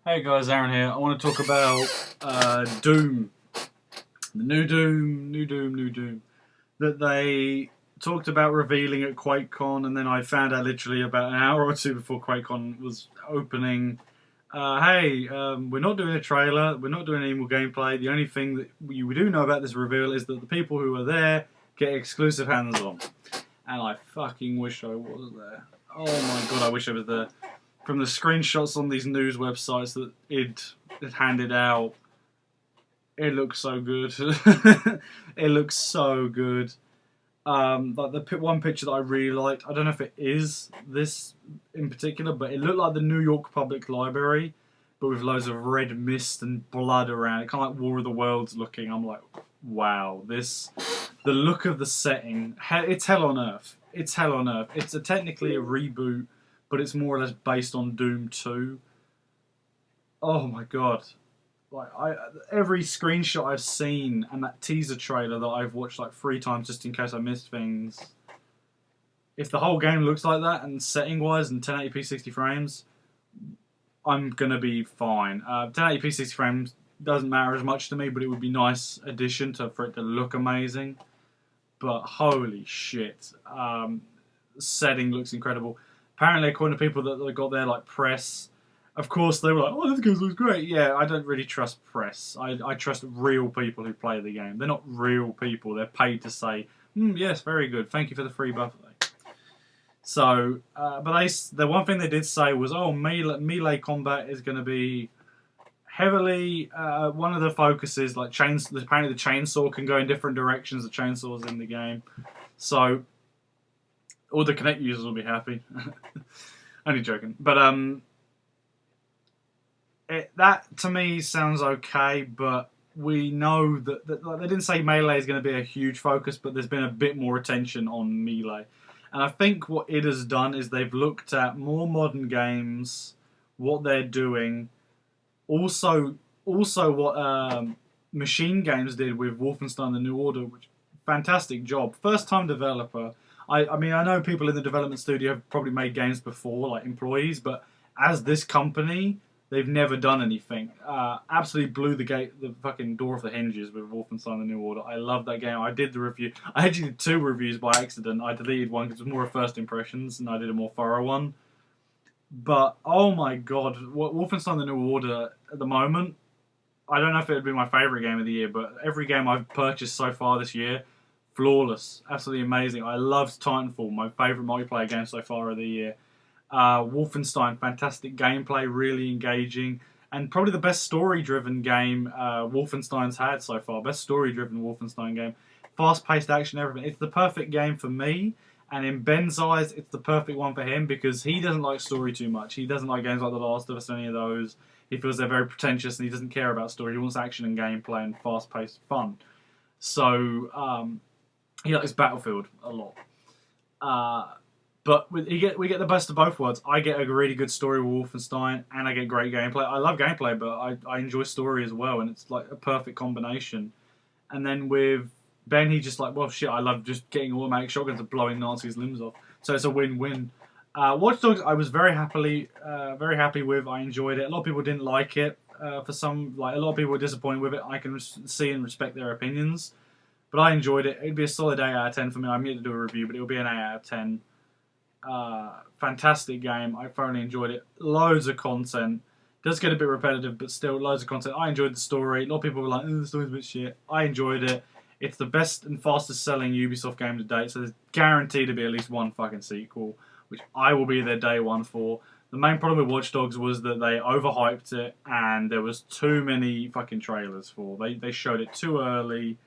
Hey guys, Aaron here. I want to talk about Doom, the new Doom that they talked about revealing at QuakeCon, and then I found out literally about an hour or two before QuakeCon was opening. We're not doing a trailer. We're not doing any more gameplay. The only thing that we do know about this reveal is that the people who are there get exclusive hands-on, and I fucking wish I was there. Oh my god, I wish I was there. From the screenshots on these news websites that it handed out, it looks so good. It looks so good. Like the one picture that I really liked, I don't know if it is this in particular, but it looked like the New York Public Library, but with loads of red mist and blood around it, kind of like War of the Worlds looking. I'm like, wow, the look of the setting, it's hell on earth. It's hell on earth. It's technically a reboot, but it's more or less based on Doom 2. Oh my god. Every screenshot I've seen and that teaser trailer that I've watched like 3 times just in case I missed things. If the whole game looks like that and setting wise and 1080p 60 frames, I'm gonna be fine. 1080p 60 frames doesn't matter as much to me, but it would be nice addition for it to look amazing. But holy shit, setting looks incredible. Apparently, according to people that got their like press, of course they were like, "Oh, this game looks great." Yeah, I don't really trust press. I trust real people who play the game. They're not real people. They're paid to say, "Yes, very good. Thank you for the free buffet." So, but the one thing they did say was, "Oh, melee combat is going to be heavily one of the focuses. Like apparently the chainsaw can go in different directions. The chainsaws in the game, so." All the Connect users will be happy. Only joking. But that to me sounds okay, but we know that like, they didn't say melee is going to be a huge focus, but there's been a bit more attention on melee. And I think what it has done is they've looked at more modern games, what they're doing, also what Machine Games did with Wolfenstein: The New Order, which fantastic job, first time developer. I mean, I know people in the development studio have probably made games before, like employees, but as this company, they've never done anything. Absolutely blew the fucking door off the hinges with Wolfenstein: The New Order. I love that game. I did the review. I actually did 2 reviews by accident. I deleted one because it was more of first impressions, and I did a more thorough one. But oh my god, Wolfenstein: The New Order at the moment, I don't know if it would be my favorite game of the year, but every game I've purchased so far this year, flawless, absolutely amazing. I loved Titanfall, my favorite multiplayer game so far of the year. Wolfenstein, fantastic gameplay, really engaging, and probably the best story-driven game Wolfenstein's had so far. Best story-driven Wolfenstein game, fast-paced action, everything. It's the perfect game for me. And in Ben's eyes, it's the perfect one for him because he doesn't like story too much. He doesn't like games like The Last of Us or any of those. He feels they're very pretentious and he doesn't care about story. He wants action and gameplay and fast-paced fun. So he likes Battlefield a lot. But we get the best of both worlds. I get a really good story with Wolfenstein, and I get great gameplay. I love gameplay, but I enjoy story as well, and it's like a perfect combination. And then with Ben, he just like, well, shit, I love just getting automatic shotguns and blowing Nazis' limbs off. So it's a win-win. Watch Dogs, I was very happy with. I enjoyed it. A lot of people didn't like it. For some, like a lot of people were disappointed with it. I can see and respect their opinions, but I enjoyed it. It'd be a solid 8 out of 10 for me. I'm here to do a review, but it'll be an 8 out of 10. Fantastic game. I thoroughly enjoyed it. Loads of content. Does get a bit repetitive, but still loads of content. I enjoyed the story. A lot of people were like, the story's a bit shit. I enjoyed it. It's the best and fastest selling Ubisoft game to date, so there's guaranteed to be at least one fucking sequel, which I will be there day one for. The main problem with Watch Dogs was that they overhyped it and there was too many fucking trailers for. They showed it too early,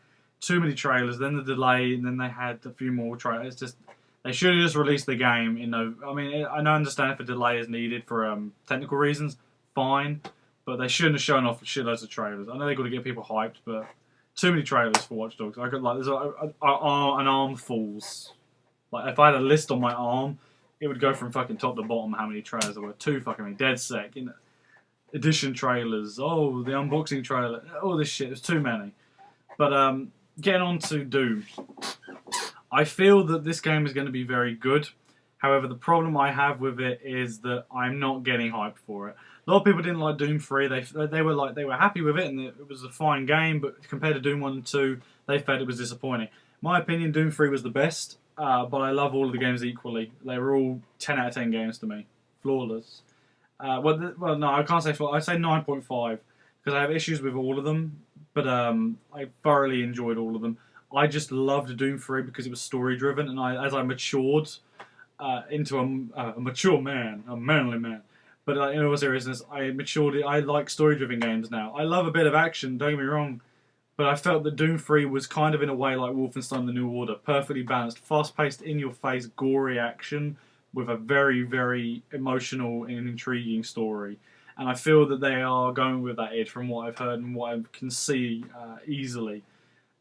too many trailers, then the delay, and then they had a few more trailers. Just they should have just released the game in no. I mean, I don't understand if a delay is needed for technical reasons. Fine, but they shouldn't have shown off shitloads of trailers. I know they got to get people hyped, but too many trailers for Watch Dogs. I could there's an armfuls. Like if I had a list on my arm, it would go from fucking top to bottom how many trailers there were. Too fucking many. Dead Sec, edition trailers. Oh, the unboxing trailer. All this shit. There's too many. But getting on to Doom. I feel that this game is going to be very good. However, the problem I have with it is that I'm not getting hyped for it. A lot of people didn't like Doom 3. They were happy with it and it was a fine game, but compared to Doom 1 and 2, they felt it was disappointing. My opinion, Doom 3 was the best, but I love all of the games equally. They were all 10 out of 10 games to me, flawless. Well, no, I can't say flawless. I'd say 9.5 because I have issues with all of them, but I thoroughly enjoyed all of them. I just loved Doom 3 because it was story driven, and as I matured into a mature man, a manly man. But in all seriousness, I matured. I like story-driven games now. I love a bit of action, don't get me wrong, but I felt that Doom 3 was kind of in a way like Wolfenstein The New Order, perfectly balanced, fast-paced, in-your-face, gory action with a very, very emotional and intriguing story. And I feel that they are going with that edge from what I've heard and what I can see easily.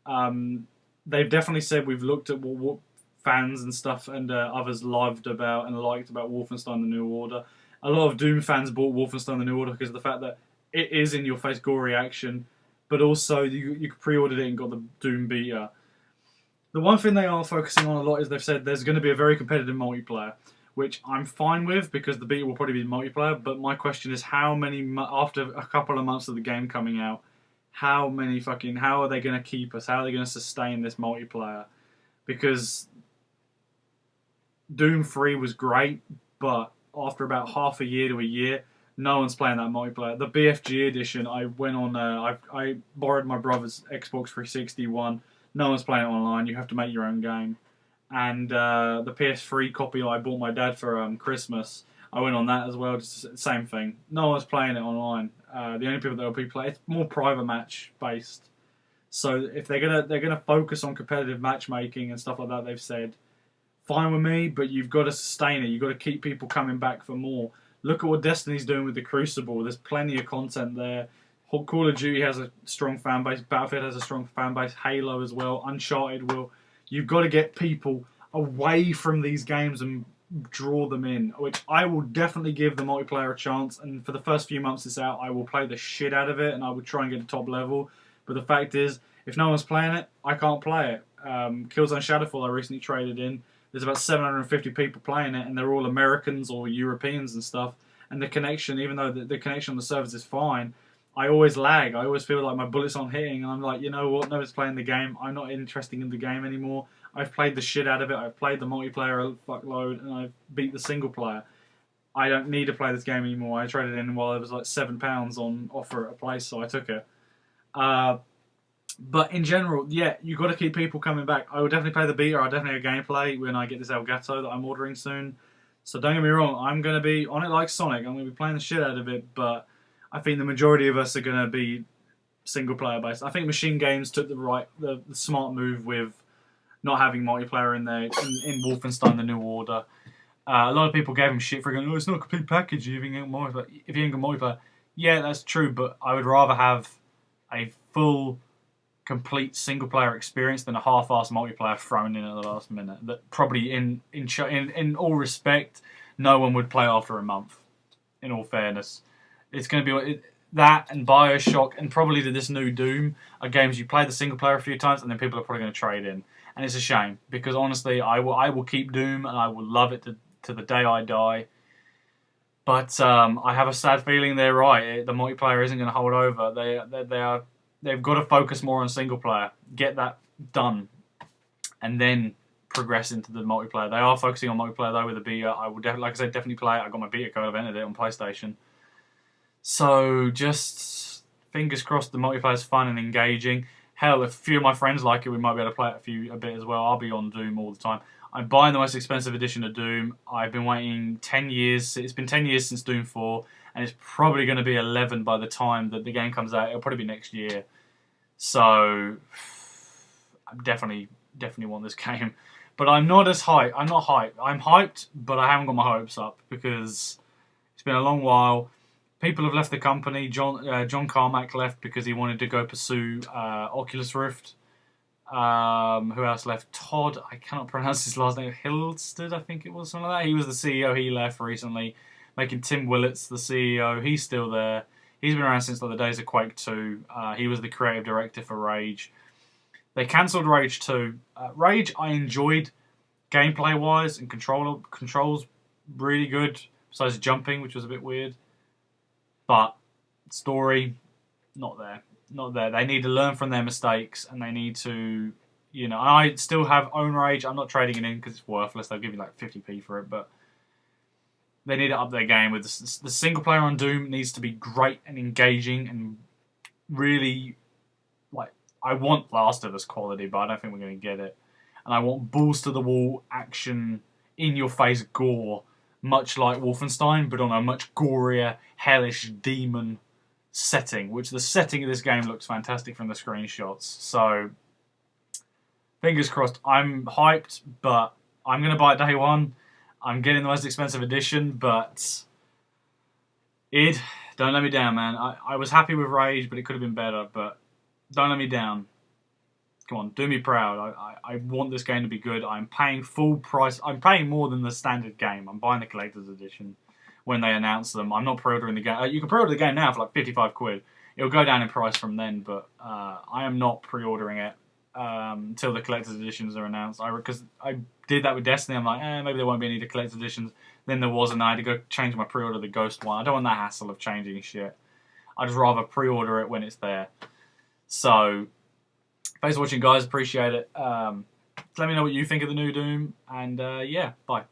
They've definitely said we've looked at what fans and stuff and others loved about and liked about Wolfenstein The New Order. A lot of Doom fans bought Wolfenstein The New Order because of the fact that it is in your face gory action, but also you pre-ordered it and got the Doom beta. The one thing they are focusing on a lot is they've said there's going to be a very competitive multiplayer, which I'm fine with because the beta will probably be multiplayer, but my question is how many, after a couple of months of the game coming out, how are they going to keep us? How are they going to sustain this multiplayer? Because Doom 3 was great, but after about half a year to a year, no one's playing that multiplayer. The BFG edition, I went on. I borrowed my brother's Xbox 360 one. No one's playing it online. You have to make your own game. And the PS3 copy I bought my dad for Christmas, I went on that as well. Just same thing. No one's playing it online. The only people that will be playing it's more private match based. So if they're gonna focus on competitive matchmaking and stuff like that, they've said fine with me, but you've got to sustain it. You've got to keep people coming back for more. Look at what Destiny's doing with the Crucible. There's plenty of content there. Call of Duty has a strong fan base. Battlefield has a strong fan base. Halo as well. Uncharted will. You've got to get people away from these games and draw them in, which I will definitely give the multiplayer a chance. And for the first few months it's out, I will play the shit out of it and I will try and get to top level. But the fact is, if no one's playing it, I can't play it. Killzone Shadowfall I recently traded in. There's about 750 people playing it, and they're all Americans or Europeans and stuff. And the connection, even though the connection on the servers is fine, I always lag. I always feel like my bullets aren't hitting, and I'm like, you know what? No one's playing the game. I'm not interested in the game anymore. I've played the shit out of it. I've played the multiplayer a fuckload, and I've beat the single player. I don't need to play this game anymore. I traded in while it was like £7 on offer at a place, so I took it. But in general, yeah, you've got to keep people coming back. I will definitely play the beta. I'll definitely have gameplay when I get this Elgato that I'm ordering soon. So don't get me wrong, I'm going to be on it like Sonic. I'm going to be playing the shit out of it, but I think the majority of us are going to be single player based. I think Machine Games took the smart move with not having multiplayer in there in Wolfenstein: The New Order. A lot of people gave him shit for going, oh, it's not a complete package if you ain't got multiplayer. Yeah, that's true, but I would rather have a full complete single player experience than a half-assed multiplayer thrown in at the last minute. That probably in all respect, no one would play after a month. In all fairness, it's going to be that and BioShock and probably this new Doom are games you play the single player a few times and then people are probably going to trade in, and it's a shame because honestly, I will keep Doom and I will love it to the day I die. But I have a sad feeling they're right. The multiplayer isn't going to hold over. They've got to focus more on single player, get that done, and then progress into the multiplayer. They are focusing on multiplayer though with the beta. I will definitely play it. I got my beta code. I've entered it on PlayStation. So just fingers crossed the multiplayer is fun and engaging. Hell, if a few of my friends like it, we might be able to play it a bit as well. I'll be on Doom all the time. I'm buying the most expensive edition of Doom. I've been waiting 10 years. It's been 10 years since Doom 4, and it's probably going to be 11 by the time that the game comes out. It'll probably be next year. So I definitely want this game. But I'm not as hyped. I'm not hyped. I'm hyped, but I haven't got my hopes up because it's been a long while. People have left the company. John Carmack left because he wanted to go pursue Oculus Rift. Who else left? Todd, I cannot pronounce his last name. Hillstead, I think it was, something like that. He was the CEO. He left recently, making Tim Willits the CEO. He's still there. He's been around since the days of Quake 2. He was the creative director for Rage. They cancelled Rage 2. Rage I enjoyed gameplay-wise and controls really good, besides jumping, which was a bit weird. But story, not there. Not there. They need to learn from their mistakes, and they need to, I still have Own Rage. I'm not trading it in because it's worthless. They'll give you like 50p for it, but they need to up their game. With the single player on Doom needs to be great and engaging and really, like, I want Last of Us quality, but I don't think we're going to get it. And I want balls to the wall action, in your face gore, much like Wolfenstein, but on a much gorier, hellish demon setting, which the setting of this game looks fantastic from the screenshots. So, fingers crossed. I'm hyped, but I'm going to buy it day one. I'm getting the most expensive edition, but id, don't let me down, man. I was happy with Rage, but it could have been better, but don't let me down. Come on, do me proud. I want this game to be good. I'm paying full price. I'm paying more than the standard game. I'm buying the collector's edition when they announce them. I'm not pre-ordering the game. You can pre-order the game now for like 55 quid. It'll go down in price from then, but I am not pre-ordering it until the collector's editions are announced. Because I did that with Destiny. I'm like, maybe there won't be any collector's editions. Then there was, and I had to go change my pre-order to the Ghost one. I don't want that hassle of changing shit. I'd just rather pre-order it when it's there. So, thanks for watching, guys. Appreciate it. Let me know what you think of the new Doom. And, yeah, bye.